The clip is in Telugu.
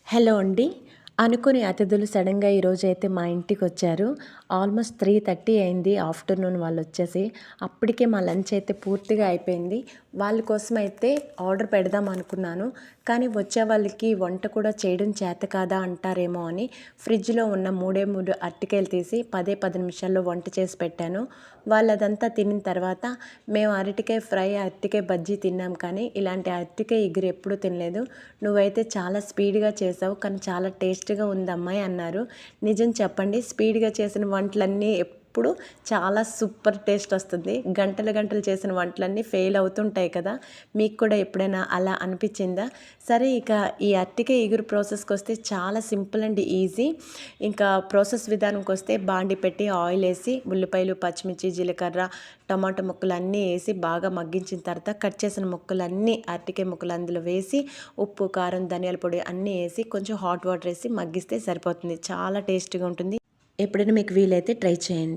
హలో అండి. అనుకోని అతిథులు సడన్‌గా ఈరోజైతే మా ఇంటికొచ్చారు. ఆల్మోస్ట్ 3:30 అయింది ఆఫ్టర్‌నూన్ వాళ్ళొచ్చేసి. అప్పటికే మా లంచ్ అయితే పూర్తిగా అయిపోయింది. వాళ్ళ కోసమైతే ఆర్డర్ పెడదాం అనుకున్నాను. కానీ వచ్చే వాళ్ళకి వంట కూడా చేయడం చేత కాదా అంటారేమో అని ఫ్రిడ్జ్‌లో ఉన్న 3 అరటికాయలు తీసి 10 నిమిషాల్లో వంట చేసి పెట్టాను. వాళ్ళదంతా తినిన తర్వాత మేము అరటికాయ ఫ్రై, అరటికాయ బజ్జీ తిన్నాం కానీ ఇలాంటి అరటికాయ ఇగురు ఎప్పుడూ తినలేదు. నువ్వైతే చాలా స్పీడ్‌గా చేసావు కానీ చాలా టేస్ట్‌గా ఉందమ్మాయి అన్నారు. నిజం చెప్పండి, స్పీడ్‌గా చేసిన వంటలన్నీ ఎప్పుడు చాలా సూపర్ టేస్ట్ వస్తుంది. గంటలు గంటలు చేసిన వంటలన్నీ ఫెయిల్ అవుతుంటాయి కదా! మీకు కూడా ఎప్పుడైనా అలా అనిపించిందా? సరే, ఇక ఈ అరటికాయ ఇగురు ప్రాసెస్‌కి వస్తే చాలా సింపుల్ అండ్ ఈజీ. ఇంకా ప్రాసెస్ విధానంకి వస్తే బాండి పెట్టి ఆయిల్ వేసి ఉల్లిపాయలు, పచ్చిమిర్చి, జీలకర్ర, టమాటా ముక్కలు అన్నీ వేసి బాగా మగ్గించిన తర్వాత కట్ చేసిన ముక్కలన్నీ అరటికాయ ముక్కలు అందులో వేసి ఉప్పు, కారం, ధనియాల పొడి అన్నీ వేసి కొంచెం హాట్ వాటర్ వేసి మగ్గిస్తే సరిపోతుంది. చాలా టేస్టీగా ఉంటుంది. ఎప్పుడైనా మీకు వీలైతే ట్రై చేయండి.